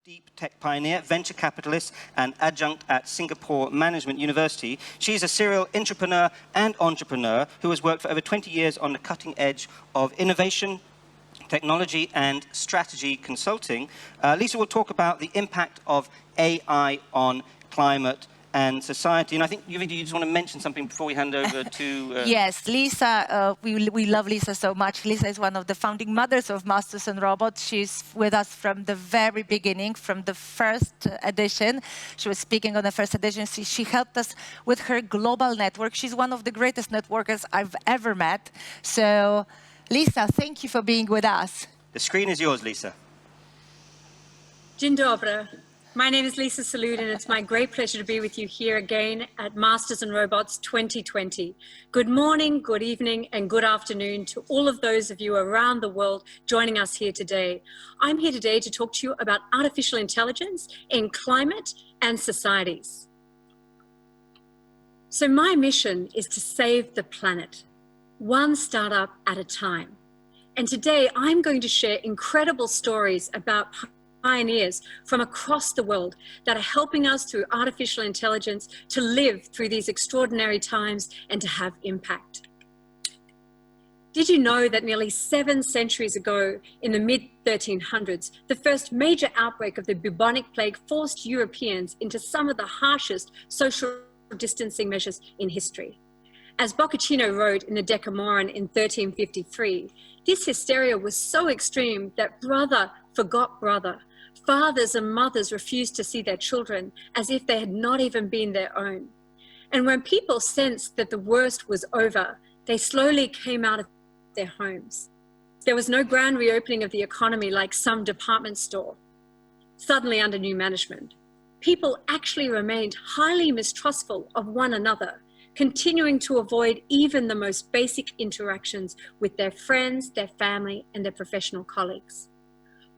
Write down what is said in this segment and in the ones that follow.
Deep tech pioneer, venture capitalist, and adjunct at Singapore Management University. She's a serial entrepreneur who has worked for over 20 years on the cutting edge of innovation, technology, and strategy consulting. Leesa will talk about the impact of AI on climate and society. And I think you just want to mention something before we hand over to... Yes, Leesa, we love Leesa so much. Leesa is one of the founding mothers of Masters and Robots. She's with us from the very beginning, from the first edition. She was speaking on the first edition. She helped us with her global network. She's one of the greatest networkers I've ever met. So, Leesa, thank you for being with us. The screen is yours, Leesa. Dzień dobry. My name is Leesa Soulodre, and it's my great pleasure to be with you here again at Masters and Robots 2020. Good morning, good evening, and good afternoon to all of those of you around the world joining us here today. I'm here today to talk to you about artificial intelligence in climate and societies. So my mission is to save the planet, one startup at a time. And today I'm going to share incredible stories about pioneers from across the world that are helping us through artificial intelligence to live through these extraordinary times and to have impact. Did you know that nearly 7 centuries ago, in the mid-1300s, the first major outbreak of the bubonic plague forced Europeans into some of the harshest social distancing measures in history? As Boccaccino wrote in the Decameron in 1353, this hysteria was so extreme that brother forgot brother. Fathers and mothers refused to see their children as if they had not even been their own. And when people sensed that the worst was over, they slowly came out of their homes. There was no grand reopening of the economy like some department store. Suddenly, under new management, people actually remained highly mistrustful of one another, continuing to avoid even the most basic interactions with their friends, their family, and their professional colleagues.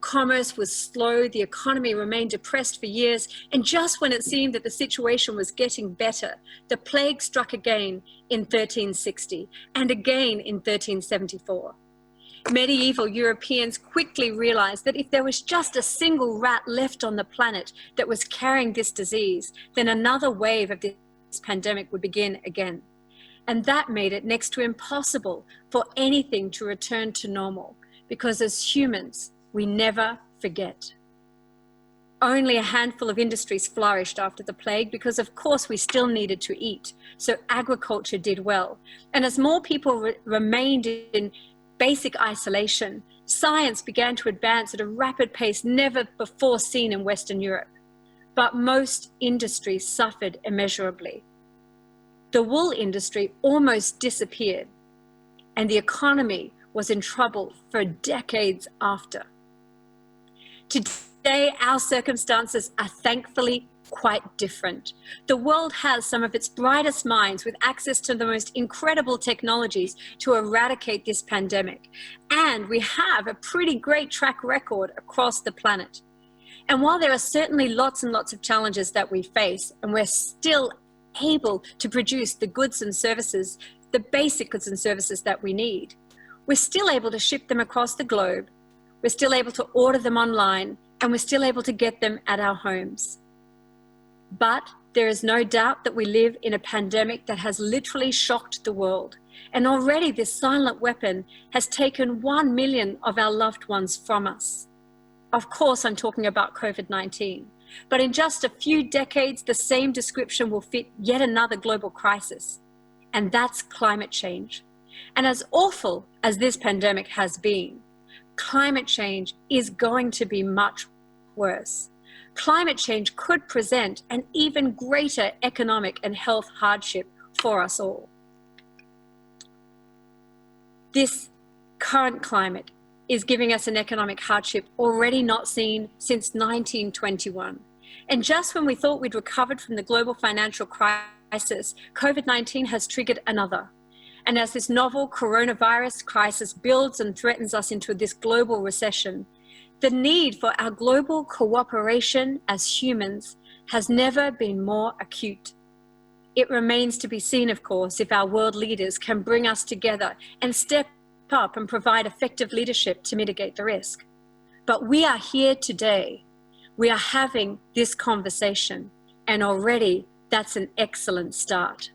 Commerce was slow, the economy remained depressed for years, and just when it seemed that the situation was getting better, the plague struck again in 1360 and again in 1374. Medieval Europeans quickly realized that if there was just a single rat left on the planet that was carrying this disease, then another wave of this pandemic would begin again. And that made it next to impossible for anything to return to normal, because as humans, we never forget. Only a handful of industries flourished after the plague because, of course, we still needed to eat. So agriculture did well. And as more people remained in basic isolation, science began to advance at a rapid pace never before seen in Western Europe. But most industries suffered immeasurably. The wool industry almost disappeared, and the economy was in trouble for decades after. Today, our circumstances are thankfully quite different. The world has some of its brightest minds with access to the most incredible technologies to eradicate this pandemic. And we have a pretty great track record across the planet. And while there are certainly lots and lots of challenges that we face, and we're still able to produce the goods and services, the basic goods and services that we need, we're still able to ship them across the globe. We're still able to order them online, and we're still able to get them at our homes. But there is no doubt that we live in a pandemic that has literally shocked the world. And already this silent weapon has taken 1 million of our loved ones from us. Of course, I'm talking about COVID-19. But in just a few decades, the same description will fit yet another global crisis. And that's climate change. And as awful as this pandemic has been, climate change is going to be much worse. Climate change could present an even greater economic and health hardship for us all. This current climate is giving us an economic hardship already not seen since 1921. And just when we thought we'd recovered from the global financial crisis, COVID-19 has triggered another. And as this novel coronavirus crisis builds and threatens us into this global recession, the need for our global cooperation as humans has never been more acute. It remains to be seen, of course, if our world leaders can bring us together and step up and provide effective leadership to mitigate the risk. But we are here today. We are having this conversation, and already that's an excellent start.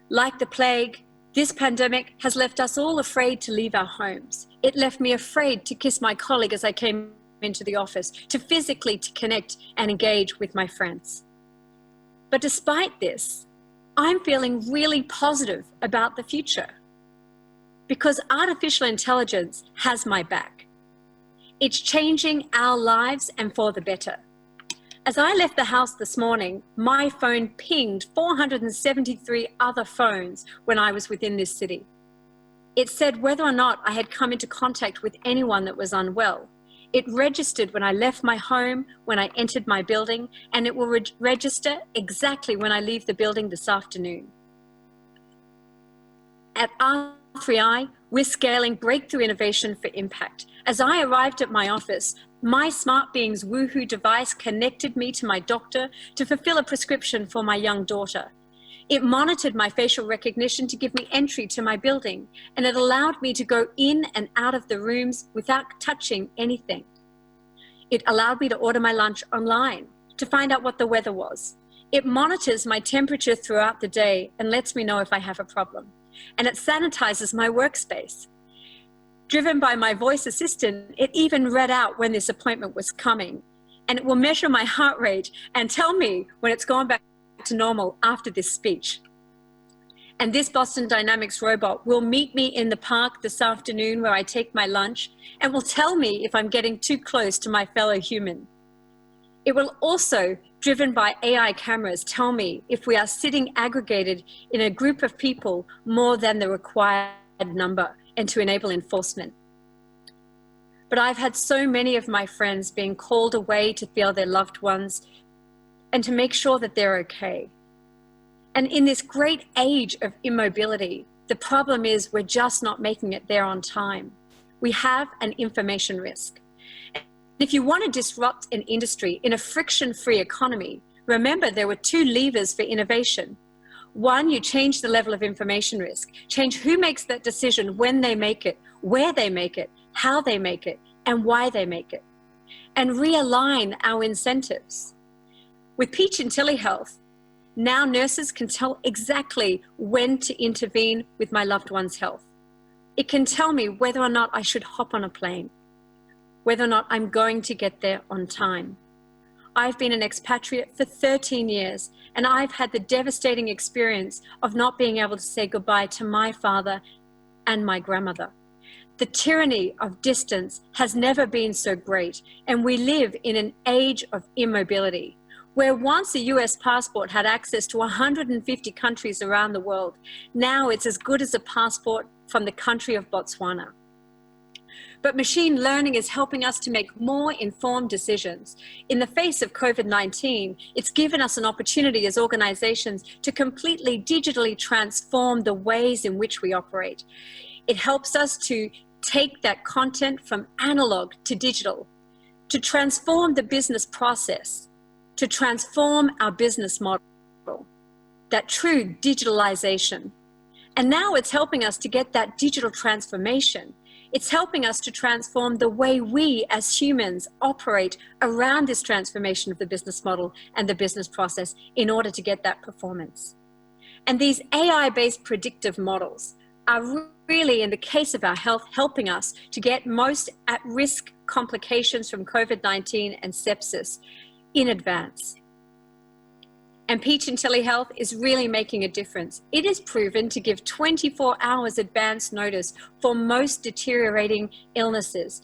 Like the plague, this pandemic has left us all afraid to leave our homes. It left me afraid to kiss my colleague as I came into the office, to physically to connect and engage with my friends. But despite this, I'm feeling really positive about the future because artificial intelligence has my back. It's changing our lives and for the better. As I left the house this morning, my phone pinged 473 other phones when I was within this city. It said whether or not I had come into contact with anyone that was unwell. It registered when I left my home, when I entered my building, and it will register exactly when I leave the building this afternoon. At R3I, we're scaling breakthrough innovation for impact. As I arrived at my office, my Smart Beings Woohoo device connected me to my doctor to fulfill a prescription for my young daughter. It monitored my facial recognition to give me entry to my building, and it allowed me to go in and out of the rooms without touching anything. It allowed me to order my lunch online, to find out what the weather was. It monitors my temperature throughout the day and lets me know if I have a problem. And it sanitizes my workspace. Driven by my voice assistant, it even read out when this appointment was coming, and it will measure my heart rate and tell me when it's gone back to normal after this speech. And this Boston Dynamics robot will meet me in the park this afternoon where I take my lunch and will tell me if I'm getting too close to my fellow human. It will also, driven by AI cameras, tell me if we are sitting aggregated in a group of people more than the required number and to enable enforcement. But I've had so many of my friends being called away to feel their loved ones and to make sure that they're okay. And in this great age of immobility, the problem is we're just not making it there on time. We have an information risk. If you want to disrupt an industry in a friction-free economy, remember there were two levers for innovation. One, you change the level of information risk, change who makes that decision, when they make it, where they make it, how they make it, and why they make it, and realign our incentives. With Peach and Telehealth, now nurses can tell exactly when to intervene with my loved one's health. It can tell me whether or not I should hop on a plane, whether or not I'm going to get there on time. I've been an expatriate for 13 years, and I've had the devastating experience of not being able to say goodbye to my father and my grandmother. The tyranny of distance has never been so great, and we live in an age of immobility, where once a US passport had access to 150 countries around the world, now it's as good as a passport from the country of Botswana. But machine learning is helping us to make more informed decisions. In the face of COVID-19, it's given us an opportunity as organizations to completely digitally transform the ways in which we operate. It helps us to take that content from analog to digital, to transform the business process, to transform our business model, that true digitalization. And now it's helping us to get that digital transformation. It's helping us to transform the way we as humans operate around this transformation of the business model and the business process in order to get that performance. And these AI-based predictive models are really, in the case of our health, helping us to get most at-risk complications from COVID-19 and sepsis in advance. And Peach and Telehealth is really making a difference. It is proven to give 24 hours advance notice for most deteriorating illnesses.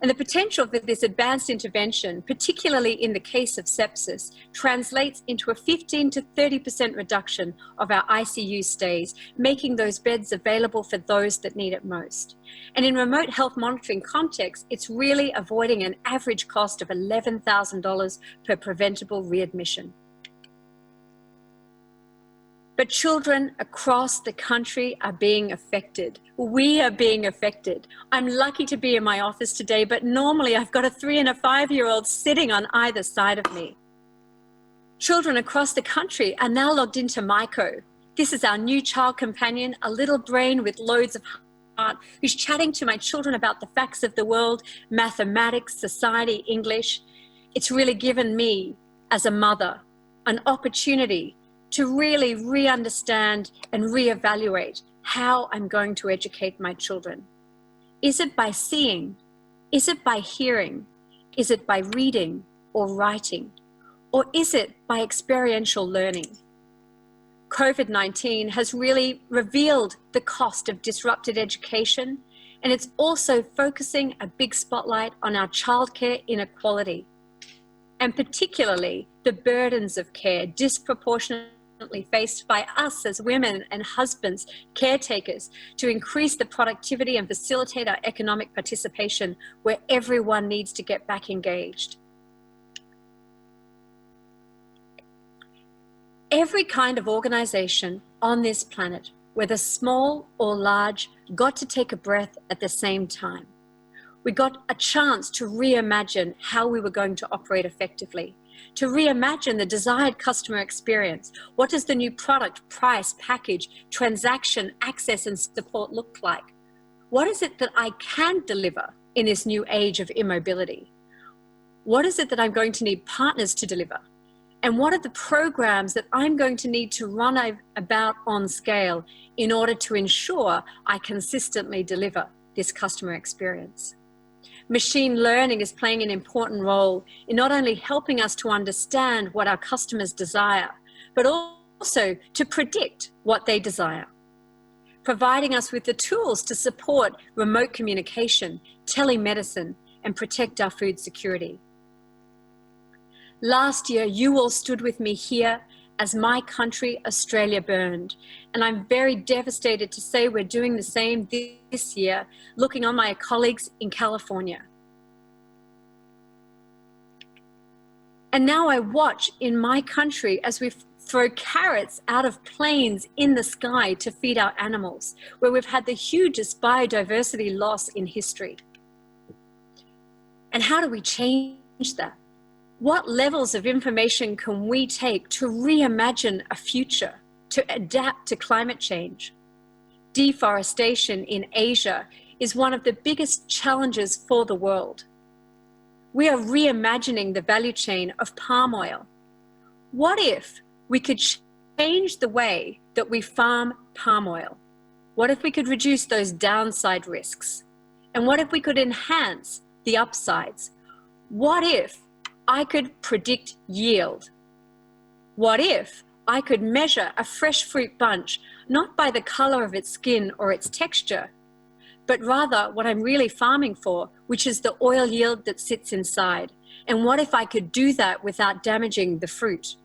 And the potential for this advanced intervention, particularly in the case of sepsis, translates into a 15 to 30% reduction of our ICU stays, making those beds available for those that need it most. And in remote health monitoring context, it's really avoiding an average cost of $11,000 per preventable readmission. But children across the country are being affected. We are being affected. I'm lucky to be in my office today, but normally I've got a 3- and a 5-year-old sitting on either side of me. Children across the country are now logged into Myco. This is our new child companion, a little brain with loads of who's chatting to my children about the facts of the world, mathematics, society, English. It's really given me, as a mother, an opportunity to really re-understand and re-evaluate how I'm going to educate my children. Is it by seeing? Is it by hearing? Is it by reading or writing? Or is it by experiential learning? COVID-19 has really revealed the cost of disrupted education, and it's also focusing a big spotlight on our childcare inequality, and particularly the burdens of care disproportionately faced by us as women and husbands, caretakers, to increase the productivity and facilitate our economic participation where everyone needs to get back engaged. Every kind of organization on this planet, whether small or large, got to take a breath at the same time. We got a chance to reimagine how we were going to operate effectively, to reimagine the desired customer experience. What does the new product, price, package, transaction, access, and support look like? What is it that I can deliver in this new age of immobility? What is it that I'm going to need partners to deliver? And what are the programs that I'm going to need to run about on scale in order to ensure I consistently deliver this customer experience? Machine learning is playing an important role in not only helping us to understand what our customers desire, but also to predict what they desire, providing us with the tools to support remote communication, telemedicine, and protect our food security. Last year, you all stood with me here as my country, Australia, burned. And I'm very devastated to say we're doing the same this year, looking on my colleagues in California. And now I watch in my country as we throw carrots out of planes in the sky to feed our animals, where we've had the hugest biodiversity loss in history. And how do we change that? What levels of information can we take to reimagine a future, to adapt to climate change? Deforestation in Asia is one of the biggest challenges for the world. We are reimagining the value chain of palm oil. What if we could change the way that we farm palm oil? What if we could reduce those downside risks? And what if we could enhance the upsides? What if I could predict yield? What if I could measure a fresh fruit bunch, not by the color of its skin or its texture, but rather what I'm really farming for, which is the oil yield that sits inside? And what if I could do that without damaging the fruit?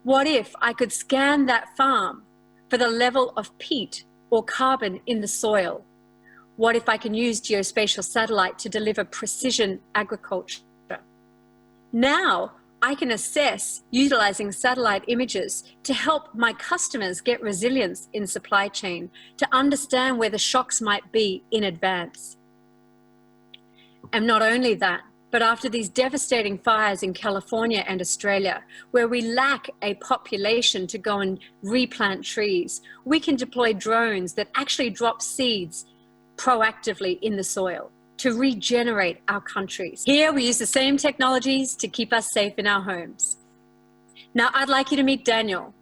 What if I could scan that farm for the level of peat or carbon in the soil? What if I can use geospatial satellite to deliver precision agriculture? Now I can assess utilizing satellite images to help my customers get resilience in supply chain, to understand where the shocks might be in advance. And not only that, but after these devastating fires in California and Australia, where we lack a population to go and replant trees, we can deploy drones that actually drop seeds proactively in the soil to regenerate our countries. Here we use the same technologies to keep us safe in our homes. Now I'd like you to meet Daniel.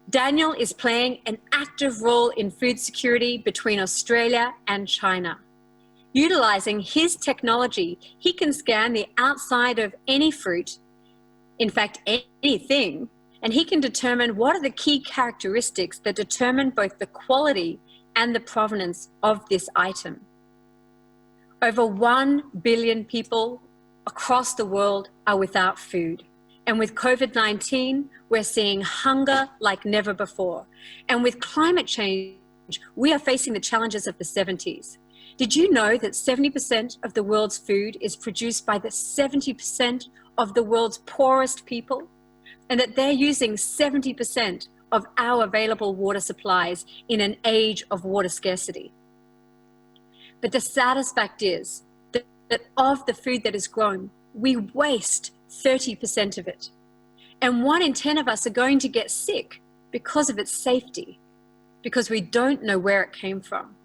Daniel is playing an active role in food security between Australia and China. Utilizing his technology, he can scan the outside of any fruit, in fact anything, and he can determine what are the key characteristics that determine both the quality and the provenance of this item. Over 1 billion people across the world are without food. And with COVID-19, we're seeing hunger like never before. And with climate change, we are facing the challenges of the 70s. Did you know that 70% of the world's food is produced by the 70% of the world's poorest people? And that they're using 70% of our available water supplies in an age of water scarcity? But the saddest fact is that of the food that is grown, we waste 30% of it. And 1 in 10 of us are going to get sick because of its safety, because we don't know where it came from.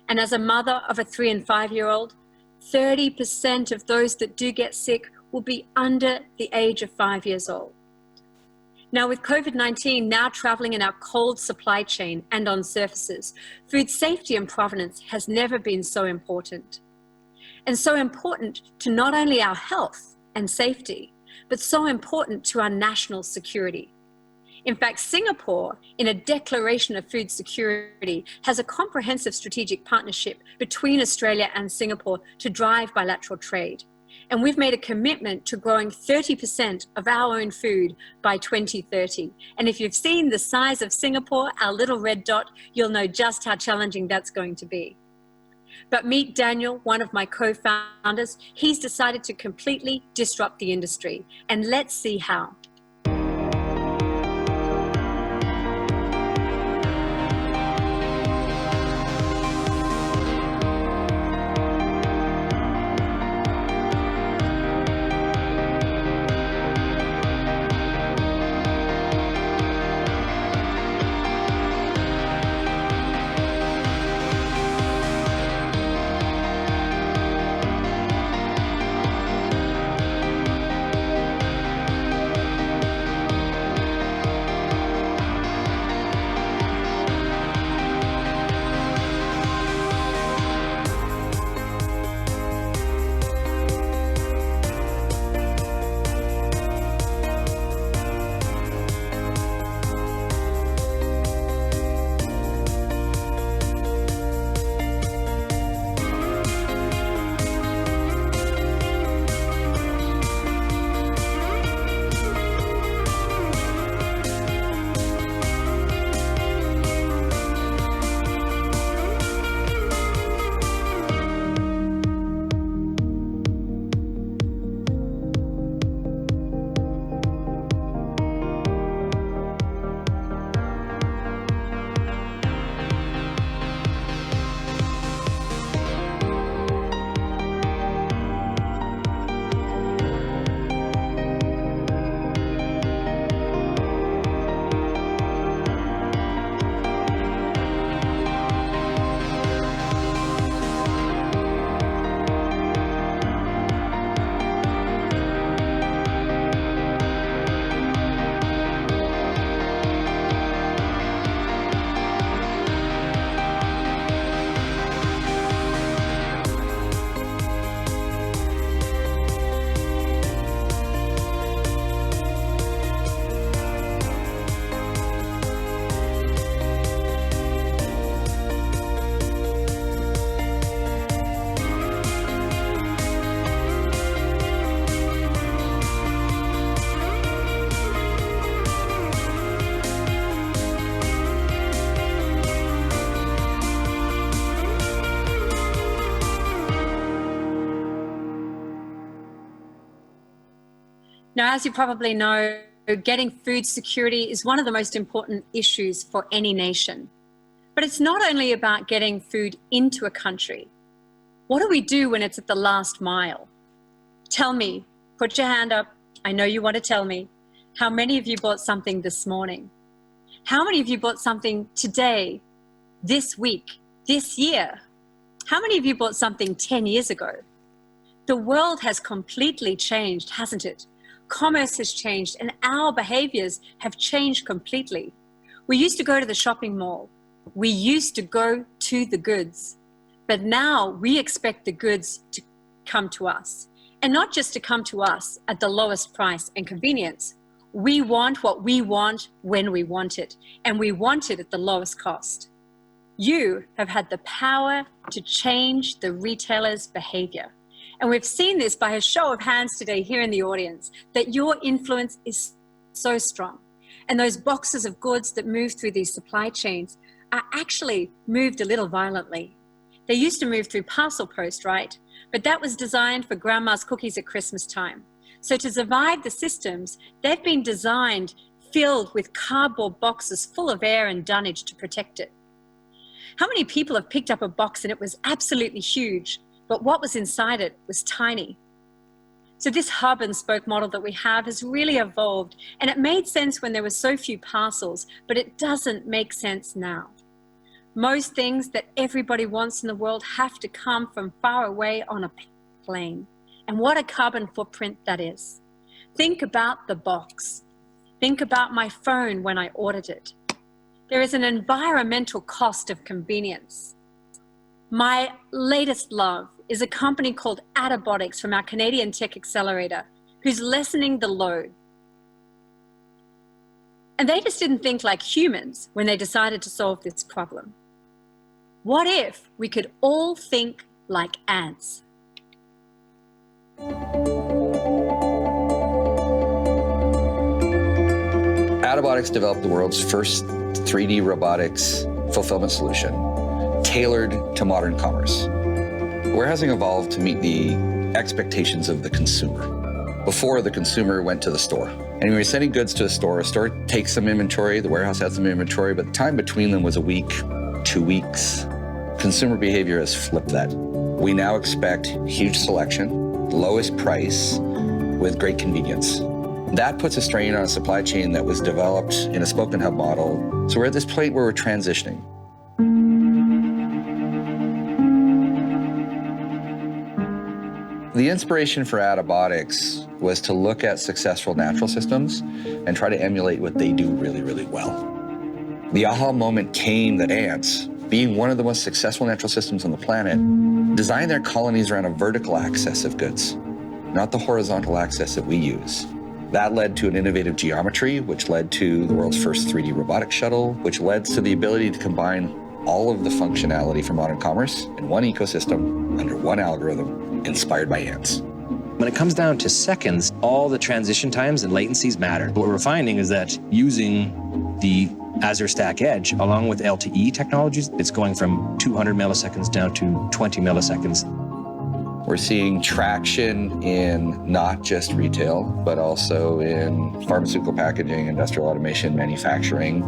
And as a mother of a 3 and 5-year-old, 30% of those that do get sick will be under the age of 5 years old. Now, with COVID-19 now traveling in our cold supply chain and on surfaces, food safety and provenance has never been so important. And so important to not only our health and safety, but so important to our national security. In fact, Singapore, in a declaration of food security, has a comprehensive strategic partnership between Australia and Singapore to drive bilateral trade. And we've made a commitment to growing 30% of our own food by 2030. And if you've seen the size of Singapore, our little red dot, you'll know just how challenging that's going to be. But meet Daniel, one of my co-founders. He's decided to completely disrupt the industry. And let's see how. Now, as you probably know, getting food security is one of the most important issues for any nation. But it's not only about getting food into a country. What do we do when it's at the last mile? Tell me, put your hand up. I know you want to tell me. How many of you bought something this morning? How many of you bought something today, this week, this year? How many of you bought something 10 years ago? The world has completely changed, hasn't it? Commerce has changed and our behaviors have changed completely. We used to go to the shopping mall. We used to go to the goods. But now we expect the goods to come to us. And not just to come to us at the lowest price and convenience. We want what we want when we want it. And we want it at the lowest cost. You have had the power to change the retailer's behavior. And we've seen this by a show of hands today here in the audience, that your influence is so strong. And those boxes of goods that move through these supply chains are actually moved a little violently. They used to move through parcel post, right? But that was designed for grandma's cookies at Christmas time. So to survive the systems, they've been designed filled with cardboard boxes full of air and dunnage to protect it. How many people have picked up a box and it was absolutely huge, but what was inside it was tiny? So this hub and spoke model that we have has really evolved, and it made sense when there were so few parcels, but it doesn't make sense now. Most things that everybody wants in the world have to come from far away on a plane. And what a carbon footprint that is. Think about the box. Think about my phone when I ordered it. There is an environmental cost of convenience. My latest love is a company called Adabotics from our Canadian Tech Accelerator, who's lessening the load. And they just didn't think like humans when they decided to solve this problem. What if we could all think like ants? Adabotics developed the world's first 3D robotics fulfillment solution, tailored to modern commerce. Warehousing evolved to meet the expectations of the consumer before the consumer went to the store. And when you're sending goods to a store takes some inventory, the warehouse has some inventory, but the time between them was a week, 2 weeks. Consumer behavior has flipped that. We now expect huge selection, lowest price, with great convenience. That puts a strain on a supply chain that was developed in a spoke and hub model. So we're at this point where we're transitioning. The inspiration for Adabotics was to look at successful natural systems and try to emulate what they do really, really well. The aha moment came that ants, being one of the most successful natural systems on the planet, designed their colonies around a vertical axis of goods, not the horizontal axis that we use. That led to an innovative geometry, which led to the world's first 3D robotic shuttle, which led to the ability to combine all of the functionality for modern commerce in one ecosystem under one algorithm inspired by ants. When it comes down to seconds, all the transition times and latencies matter. What we're finding is that using the Azure Stack Edge, along with LTE technologies, it's going from 200 milliseconds down to 20 milliseconds. We're seeing traction in not just retail, but also in pharmaceutical packaging, industrial automation, manufacturing.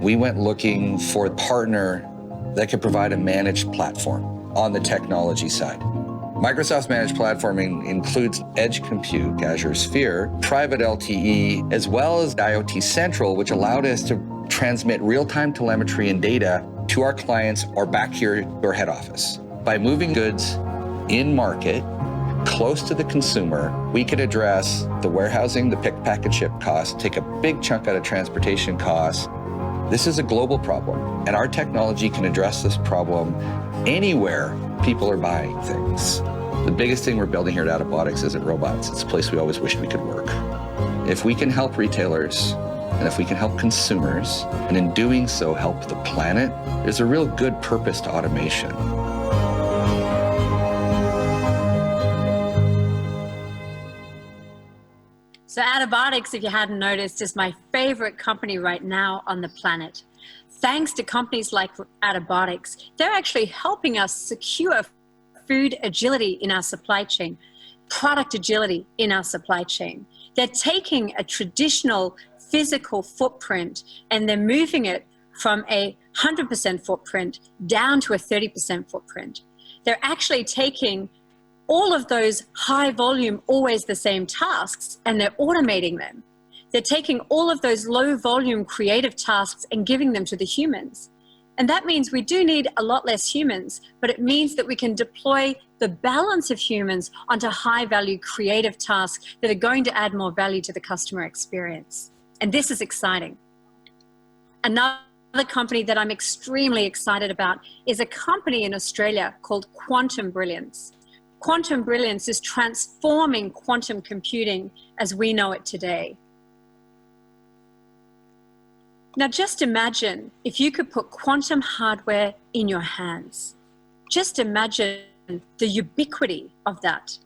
We went looking for a partner that could provide a managed platform on the technology side. Microsoft's managed platforming includes edge compute, Azure Sphere, private LTE, as well as IoT Central, which allowed us to transmit real-time telemetry and data to our clients or back here to our head office. By moving goods in market, close to the consumer, we could address the warehousing, the pick, pack, and ship costs, take a big chunk out of transportation costs. This is a global problem, and our technology can address this problem anywhere people are buying things. The biggest thing we're building here at Adabotics isn't robots. It's a place we always wished we could work. If we can help retailers, and if we can help consumers, and in doing so help the planet, there's a real good purpose to automation. So Adabotics, if you hadn't noticed, is my favorite company right now on the planet. Thanks to companies like Adabotics, they're actually helping us secure food agility in our supply chain, product agility in our supply chain. They're taking a traditional physical footprint and they're moving it from a 100% footprint down to a 30% footprint. They're actually taking all of those high volume, always the same tasks, and they're automating them. They're taking all of those low volume creative tasks and giving them to the humans. And that means we do need a lot less humans, but it means that we can deploy the balance of humans onto high value creative tasks that are going to add more value to the customer experience. And this is exciting. Another company that I'm extremely excited about is a company in Australia called Quantum Brilliance. Quantum Brilliance is transforming quantum computing as we know it today. Now just imagine if you could put quantum hardware in your hands. Just imagine the ubiquity of that.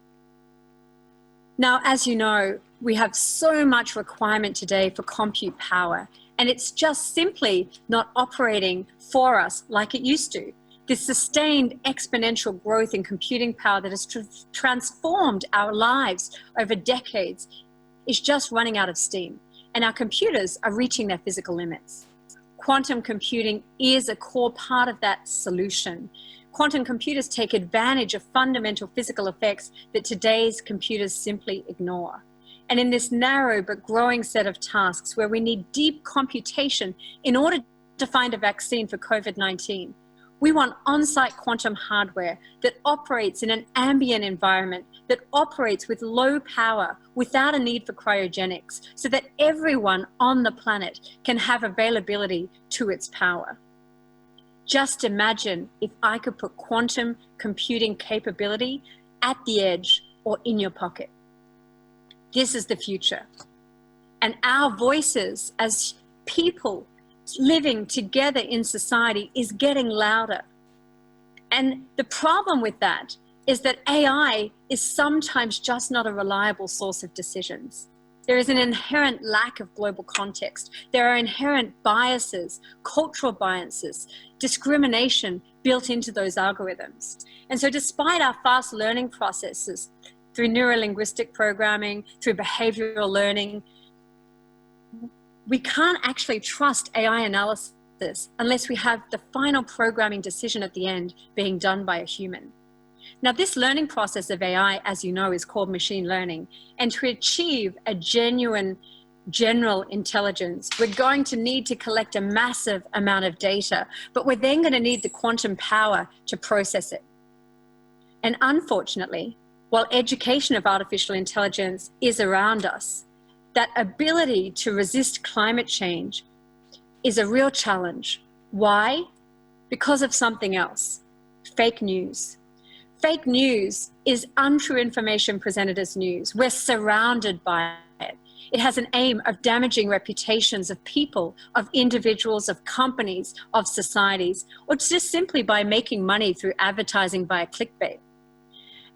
Now, as you know, we have so much requirement today for compute power, and it's just simply not operating for us like it used to. This sustained exponential growth in computing power that has transformed our lives over decades is just running out of steam, and our computers are reaching their physical limits. Quantum computing is a core part of that solution. Quantum computers take advantage of fundamental physical effects that today's computers simply ignore. And in this narrow but growing set of tasks where we need deep computation in order to find a vaccine for COVID-19. We want on-site quantum hardware that operates in an ambient environment, that operates with low power without a need for cryogenics, so that everyone on the planet can have availability to its power. Just imagine if I could put quantum computing capability at the edge or in your pocket. This is the future. And our voices as people living together in society is getting louder. And the problem with that is that AI is sometimes just not a reliable source of decisions. There is an inherent lack of global context. There are inherent biases, cultural biases, discrimination built into those algorithms. And so despite our fast learning processes through neurolinguistic programming, through behavioral learning, we can't actually trust AI analysis unless we have the final programming decision at the end being done by a human. Now, this learning process of AI, as you know, is called machine learning. And to achieve a genuine general intelligence, we're going to need to collect a massive amount of data, but we're then going to need the quantum power to process it. And unfortunately, while education of artificial intelligence is around us, that ability to resist climate change is a real challenge. Why? Because of something else: fake news. Fake news is untrue information presented as news. We're surrounded by it. It has an aim of damaging reputations of people, of individuals, of companies, of societies, or just simply by making money through advertising via clickbait.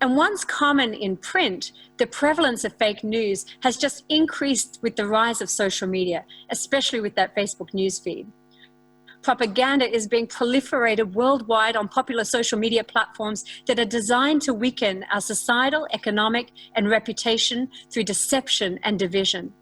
And once common in print, the prevalence of fake news has just increased with the rise of social media, especially with that Facebook newsfeed. Propaganda is being proliferated worldwide on popular social media platforms that are designed to weaken our societal, economic, and reputation through deception and division.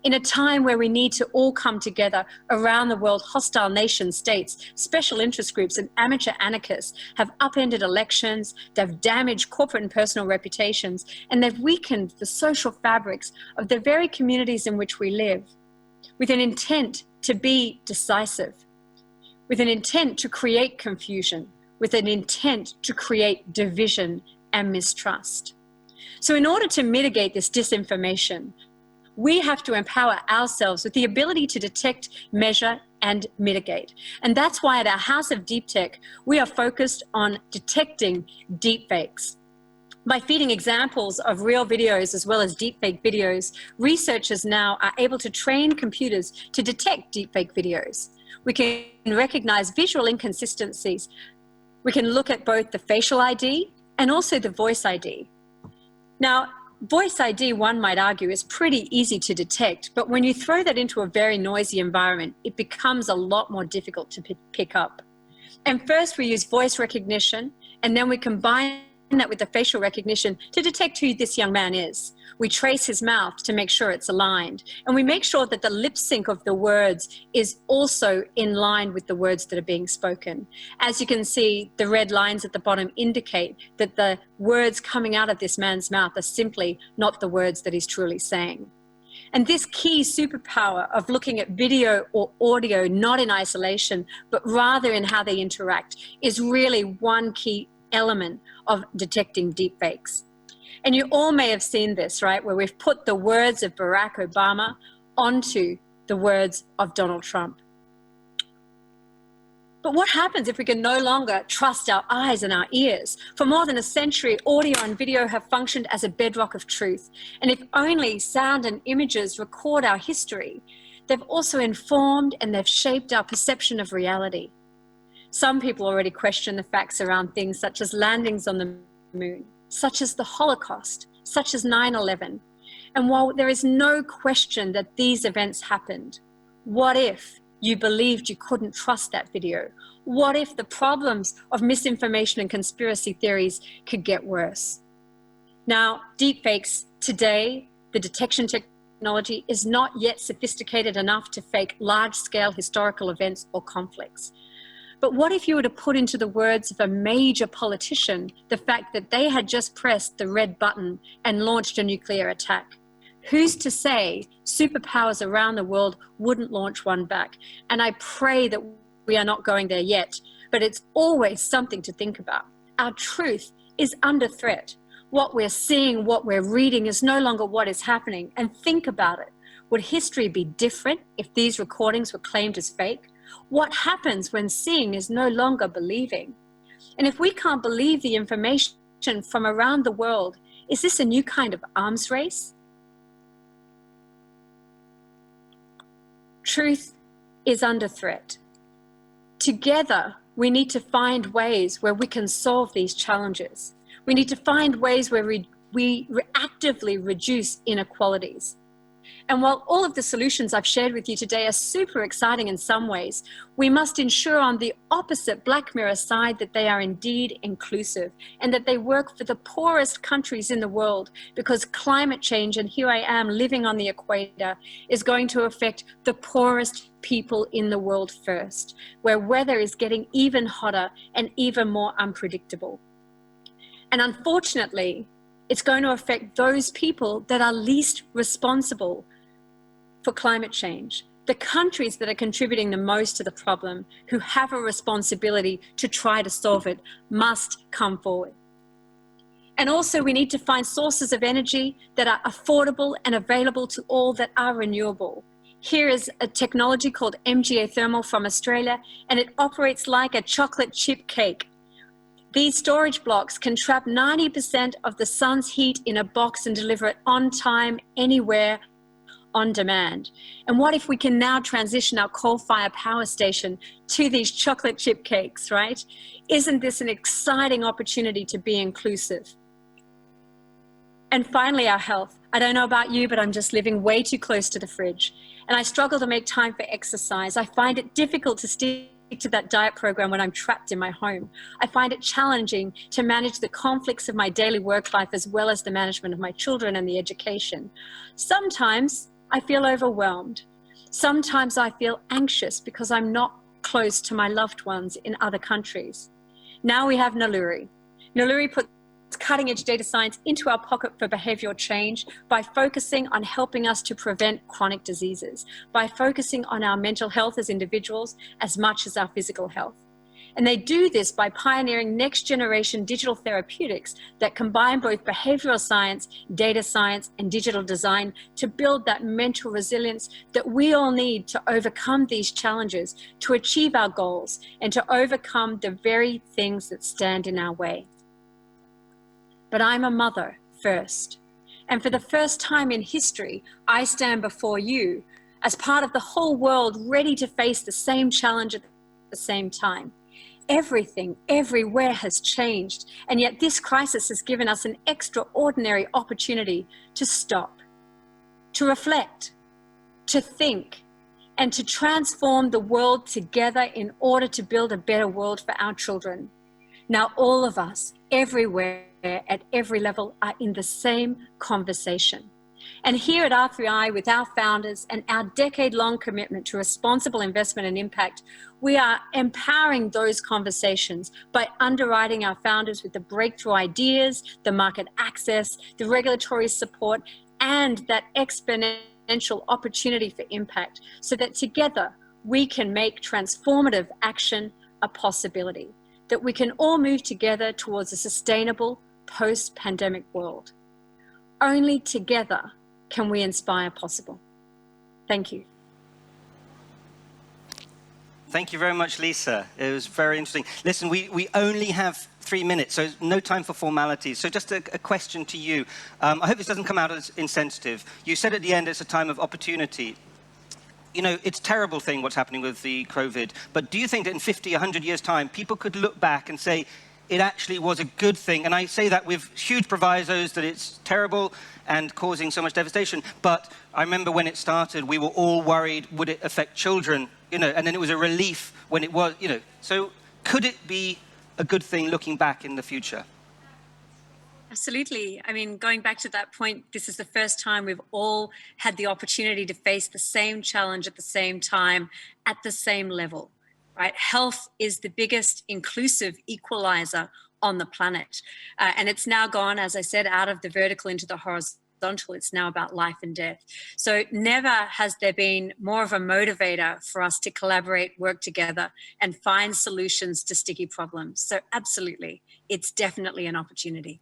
In a time where we need to all come together around the world, hostile nation states, special interest groups, and amateur anarchists have upended elections, they've damaged corporate and personal reputations, and they've weakened the social fabrics of the very communities in which we live, with an intent to be decisive, with an intent to create confusion, with an intent to create division and mistrust. So in order to mitigate this disinformation, we have to empower ourselves with the ability to detect, measure, and mitigate. And that's why at our House of Deep Tech, we are focused on detecting deepfakes. By feeding examples of real videos as well as deepfake videos, researchers now are able to train computers to detect deepfake videos. We can recognize visual inconsistencies. We can look at both the facial ID and also the voice ID. Now, voice ID, one might argue, is pretty easy to detect, but when you throw that into a very noisy environment, it becomes a lot more difficult to pick up. And first we use voice recognition, and then we combine that with the facial recognition to detect who this young man is. We trace his mouth to make sure it's aligned, and we make sure that the lip sync of the words is also in line with the words that are being spoken. As you can see, the red lines at the bottom indicate that the words coming out of this man's mouth are simply not the words that he's truly saying. And this key superpower of looking at video or audio not in isolation, but rather in how they interact, is really one key element of detecting deepfakes. And you all may have seen this, right, where we've put the words of Barack Obama onto the words of Donald Trump. But what happens if we can no longer trust our eyes and our ears? For more than a century, audio and video have functioned as a bedrock of truth. And if only sound and images record our history, they've also informed and they've shaped our perception of reality. Some people already question the facts around things such as landings on the moon, such as the Holocaust, such as 9/11. And while there is no question that these events happened, what if you believed you couldn't trust that video? What if the problems of misinformation and conspiracy theories could get worse? Now, deepfakes today, the detection technology is not yet sophisticated enough to fake large-scale historical events or conflicts. But what if you were to put into the words of a major politician the fact that they had just pressed the red button and launched a nuclear attack? Who's to say superpowers around the world wouldn't launch one back? And I pray that we are not going there yet, but it's always something to think about. Our truth is under threat. What we're seeing, what we're reading is no longer what is happening. And think about it. Would history be different if these recordings were claimed as fake? What happens when seeing is no longer believing? And if we can't believe the information from around the world, is this a new kind of arms race? Truth is under threat. Together, we need to find ways where we can solve these challenges. We need to find ways where we actively reduce inequalities. And while all of the solutions I've shared with you today are super exciting in some ways, we must ensure on the opposite Black Mirror side that they are indeed inclusive and that they work for the poorest countries in the world, because climate change, and here I am living on the equator, is going to affect the poorest people in the world first, where weather is getting even hotter and even more unpredictable. And unfortunately, it's going to affect those people that are least responsible for climate change. The countries that are contributing the most to the problem, who have a responsibility to try to solve it, must come forward. And also, we need to find sources of energy that are affordable and available to all, that are renewable. Here is a technology called MGA Thermal from Australia, and it operates like a chocolate chip cake. These storage blocks can trap 90% of the sun's heat in a box and deliver it on time, anywhere, on demand. And what if we can now transition our coal-fired power station to these chocolate chip cakes, right? Isn't this an exciting opportunity to be inclusive? And finally, our health. I don't know about you, but I'm just living way too close to the fridge. And I struggle to make time for exercise. I find it difficult to stick to that diet program when I'm trapped in my home. I find it challenging to manage the conflicts of my daily work life, as well as the management of my children and the education. Sometimes I feel overwhelmed. Sometimes I feel anxious because I'm not close to my loved ones in other countries. Now we have Naluri. Naluri puts cutting-edge data science into our pocket for behavioral change by focusing on helping us to prevent chronic diseases, by focusing on our mental health as individuals as much as our physical health. And they do this by pioneering next-generation digital therapeutics that combine both behavioral science, data science, and digital design to build that mental resilience that we all need to overcome these challenges, to achieve our goals, and to overcome the very things that stand in our way. But I'm a mother first. And for the first time in history, I stand before you as part of the whole world, ready to face the same challenge at the same time. Everything, everywhere has changed, and yet this crisis has given us an extraordinary opportunity to stop, to reflect, to think, and to transform the world together in order to build a better world for our children. Now, all of us, everywhere, at every level, are in the same conversation. And here at R3I, with our founders and our decade-long commitment to responsible investment and impact, we are empowering those conversations by underwriting our founders with the breakthrough ideas, the market access, the regulatory support, and that exponential opportunity for impact, so that together we can make transformative action a possibility, that we can all move together towards a sustainable post-pandemic world. Only together can we inspire possible. Thank you. Thank you very much, Leesa. It was very interesting. Listen, we only have 3 minutes, so no time for formalities. So just a question to you. I hope this doesn't come out as insensitive. You said at the end it's a time of opportunity. You know, it's a terrible thing what's happening with the COVID, but do you think that in 50, 100 years' time, people could look back and say, it actually was a good thing? And I say that with huge provisos that it's terrible and causing so much devastation. But I remember when it started, we were all worried, would it affect children? You know, and then it was a relief when it was, you know. So could it be a good thing looking back in the future? Absolutely. I mean, going back to that point, this is the first time we've all had the opportunity to face the same challenge at the same time, at the same level. Right? Health is the biggest inclusive equalizer on the planet. And it's now gone, as I said, out of the vertical into the horizontal. horizontal, it's now about life and death. So never has there been more of a motivator for us to collaborate, work together, and find solutions to sticky problems. So absolutely, it's definitely an opportunity.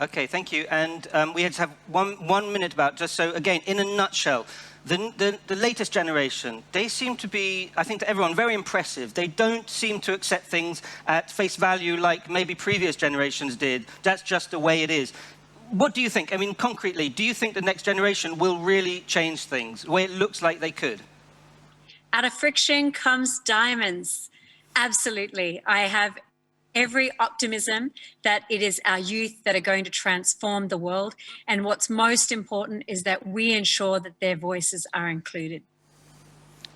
Okay, thank you. And we just have one minute about, just so, again, in a nutshell, the latest generation, they seem to be, I think to everyone, very impressive. They don't seem to accept things at face value like maybe previous generations did. That's just the way it is. What do you think? I mean, concretely, do you think the next generation will really change things the way it looks like they could? Out of friction comes diamonds. Absolutely. I have every optimism that it is our youth that are going to transform the world. And what's most important is that we ensure that their voices are included.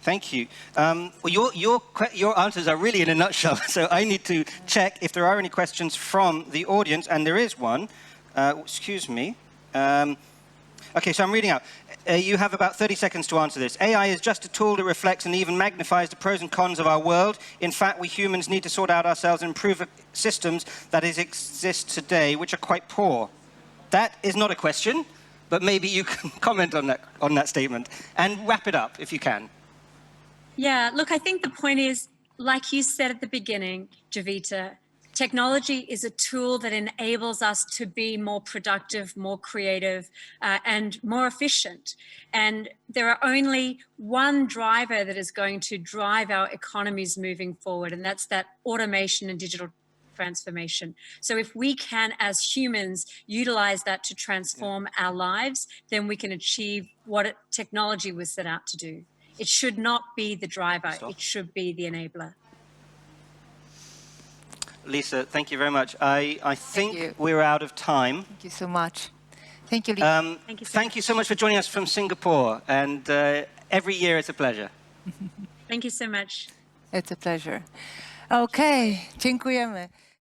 Thank you. Well, your answers are really in a nutshell, so I need to check if there are any questions from the audience, and there is one. Excuse me. Okay, so I'm reading out. You have about 30 seconds to answer this. AI is just a tool that reflects and even magnifies the pros and cons of our world. In fact, we humans need to sort out ourselves and improve systems that exist today, which are quite poor. That is not a question, but maybe you can comment on that statement and wrap it up if you can. Yeah, look, I think the point is, like you said at the beginning, Javita, technology is a tool that enables us to be more productive, more creative, and more efficient. And there are only one driver that is going to drive our economies moving forward, and that's that automation and digital transformation. So if we can, as humans, utilize that to transform our lives, then we can achieve what technology was set out to do. It should not be the driver, it should be the enabler. Leesa, thank you very much. I think we're out of time. Thank you so much. Thank you, Leesa. Thank you so much for joining us from Singapore. And every year it's a pleasure. Thank you so much. It's a pleasure. Okay, dziękujemy.